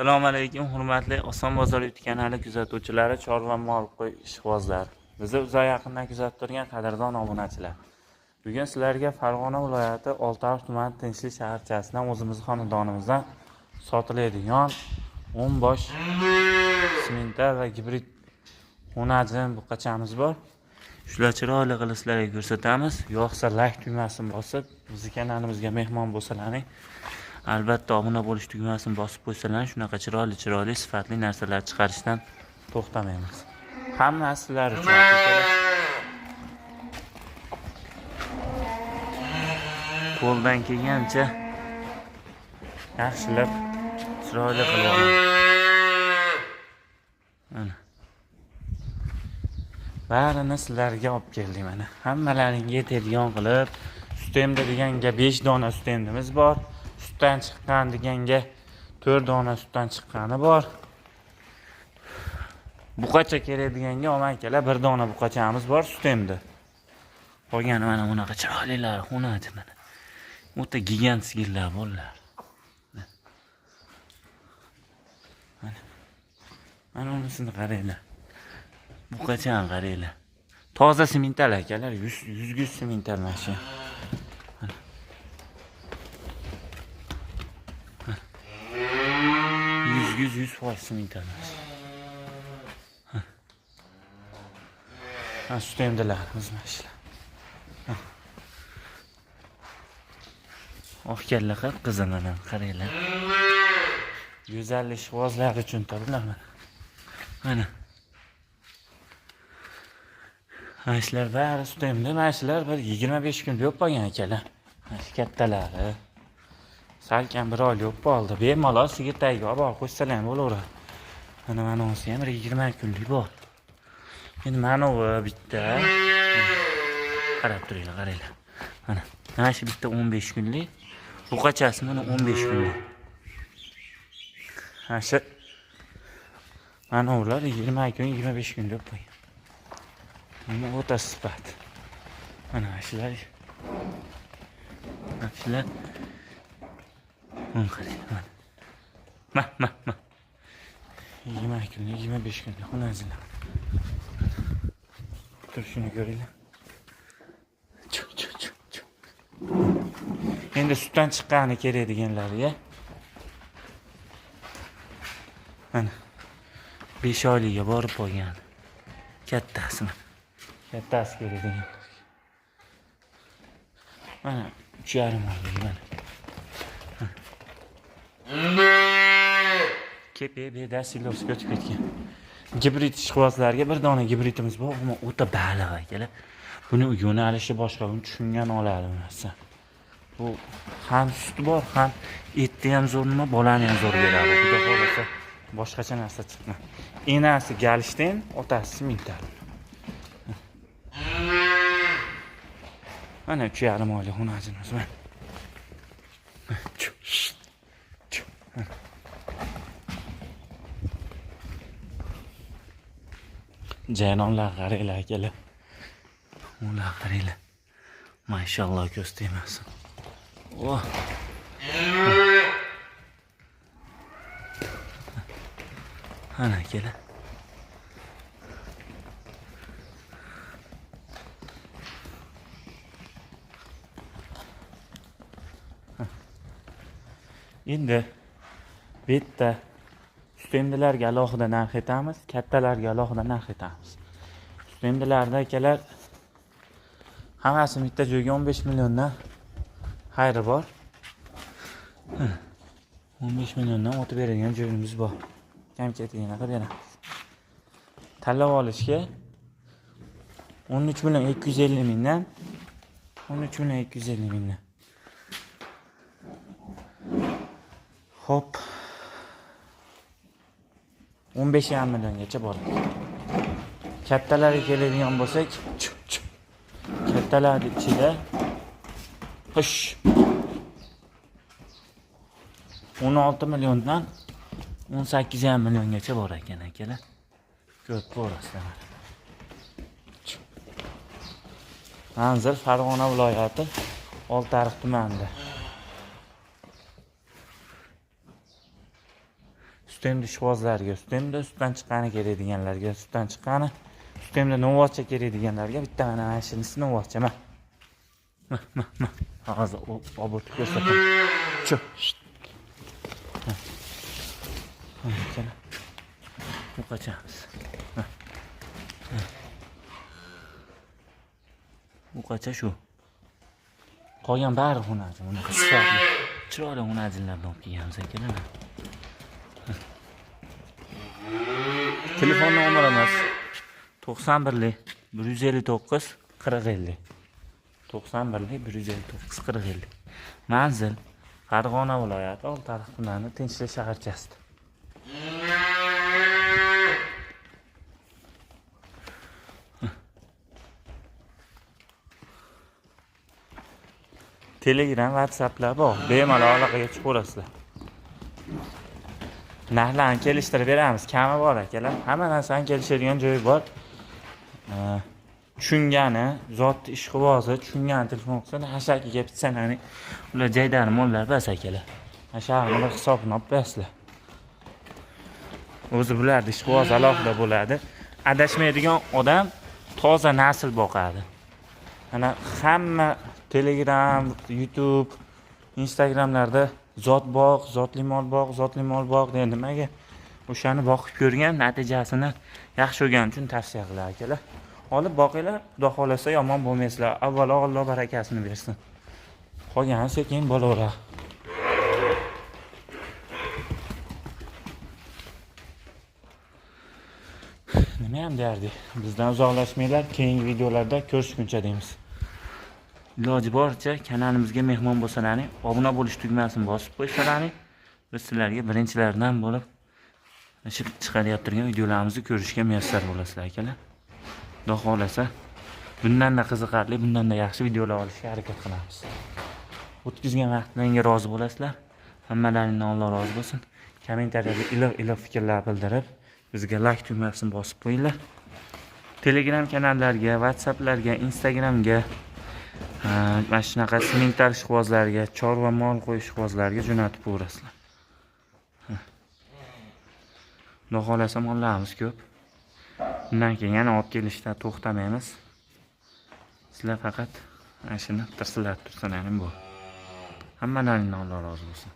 Assalomu alaykum, hurmatli Oson bozor YouTube kanali kuzatuvchilari, chorva mol qo'y ishqibozlari. Bizni uzoq yaqindan kuzatib turgan qadrdon obunachilar. Bugun sizlarga Farg'ona viloyati Oltiariq tumani Tinchlik shaharchasidan o'zimiz xonadonimizdan sotiladigan 10 bosh simental va gibrid xonajin buqachamiz bor. Shular chiroyli qilib sizlarga ko'rsatamiz. Yo'qsa like tugmasini bosib, bizning kanalimizga mehmon bo'lsalaring, albatta obuna bo'lish tugmasini bosib qo'ysalar, shunaqa chiroyli sifatli narsalar chiqarishdan to'xtamaymiz. Hammasi sizlar uchun. Qo'ldan kelgancha yaxshilab chiroyli qilib mana. Barini sizlarga olib keldim mana. Hammalaringga yetadigan qilib, sutemda deganga 5 dona sutemimiz bor. Sutdan chiqqan deganga 4 dona sutdan chiqqani bor. Buqacha kerak deganga omankalar 1 dona buqachamiz bor sutemda. Qolgani mana bunaqa chiroylilar xonadi mana. O'ta gigant sigirlar bo'llar. Mana unisini qaranglar. Buqachani qaranglar. Toza simental akalar, 100 simental mashina. 100% simental mashina. Ha, sutemdalarimiz mashina. Oq kalla qilib qizilini qaranglar. Go'zallik ishqibozlar uchun topiladi. Mana. Mashlar bari sutemda, mashlar bir 25 kun yo'q qolgan akalar. Mash kattalari. Salkam bir oy yo'q qoldi. Bemalol sigir tagiga olib qo'ysalar ham bo'laveradi. Mana onsi ham 20 kunlik bor. Endi mana bu bitta. Qarab turinglar, qaranglar. Mana shu bitta 15 kunlik. Buqachasi mana 15 kunlik. Mana ular 20 kun, 25 kun yo'q qo'ygan. Ama o'ta sifat. Mana shular. Shular. Qarang. Ma. 20 kun, 25 kun xonajinlar. Tur shuni ko'ringlar. Endi sutdan chiqqani kerak deganlarga. Mana 5 oyliga borib qo'ygan. Kattasini. Kattasi kerak degan. Mana 3,5 oylik mana. KPB'da silovga o'tib ketgan. Gibrid ishqibozlarga bir dona gibridimiz bor, ammo o'ta baliq akalar. Buni yo'nalishi boshqa, uni tushungan oladi narsa. Bu ham suti bor, ham etni ham zo'r nima, bolani ham zo'r beradi. Xudo xolasa boshqacha narsa chiqmaydi. Enasi Galishten, otasi simental. Mana 3,5 oylik xonajinimiz mana. Jaynonlar qaranglar akalar. Ular qaranglar. Mashalloh ko'z tegmasin. Oh. Ana akalar. Endi bitta sutemdalarga alohida narx aytamiz, kattalarga alohida narx aytamiz. Sutemdalarda akalar hammasi bitta joyga 15 milliondan xayri bor. 15 milliondan o'tib beradigan joyimiz bor. Kamchatigina qilib beramiz. Tanlab olishga 13 million 250 mingdan 13 million 250 mingdan. Hop. 15,5 milliongacha boradi. Kattalari keladigan bo'lsak, kattalar ichida qish 16 milliondan 18,5 milliongacha bor ekan akalar. Ko'p borasizlar. Manzil Farg'ona viloyati Oltiariq tumanida. Sistemli ishvozlarga, sistemda sutdan chiqqani kerak deganlarga, sutdan chiqqani, sistemda novochcha kerak deganlarga bitta mana shunisini novochcha. Hozir obod ko'rsataman. Chu. Mana. Bu qachamiz. Bu qacha shu. Qolgan bari xunaji, unaqa sifatli. Chiroyli xunajilardan olib kelganmiz akalar. Telefon nomerimiz 91 159 4050. 91 159 4050. Manzil Farg'ona viloyati Oltiariq tumani Tinchlik shaharchasida. Telegram, WhatsApplar bor. Bemalol aloqaga chiqib olasizlar. Narxlarni kelishtirib beramiz. Kami bor akalar. Hamma narsani kelishadigan joyi bor. Tushungani, zot ishqibozi, tushungani telefon qilsa, hashakiga bitsanani ular jaydari mollar bas akalar. Hashaqni bir hisobini olib bersizlar. O'zi bularning ishqibozi alohida bo'ladi. Adashmaydigan odam toza nasl boqadi. Mana hamma Telegram, YouTube, Instagramlarda zot boq, zotli mol boq degan nimaga o'shani boqib ko'rgan, natijasini yaxshi bo'lgani uchun tavsiya qilaman akalar. Olib boqinglar, Xudo xolasa yomon bo'lmaysizlar. Avvalo Alloh barakasini bersin. Qolgani sekin bo'laveradi. Nima ham derdik? Bizdan uzoqlashmanglar, keyingi videolarda ko'rishguncha deymiz. Iloji boricha kanalimizga mehmon bo'lsalaring, obuna bo'lish tugmasini bosib qo'ysalaring, biz sizlarga birinchilardan bo'lib chiqarayotgan videolarimizni ko'rishga muyassar bo'lasizlar akalar. Xudo xolasa bundan-da qiziqarli, bundan-da yaxshi videolar olishga harakat qilamiz. O'tkazgan vaqtingizga rozi bo'lasizlar. Hammalaringdan Alloh rozi bo'lsin. Kommentariyada iliq fikrlar bildirib, bizga like tugmasini bosib qo'yinglar. Telegram kanallarga, WhatsApplarga, Instagramga mana shunaqa sementar ishqibozlarga, chorva mol qo'yish ishqibozlarga jo'natib qo'yasizlar. Xudo xolasa mollarimiz ko'p. Bundan keyin yana olib kelishda to'xtamaymiz. Sizlar faqat mana shuni tirsillatib tursalaring bu. Hammalaringdan Alloh rozi bo'lsin.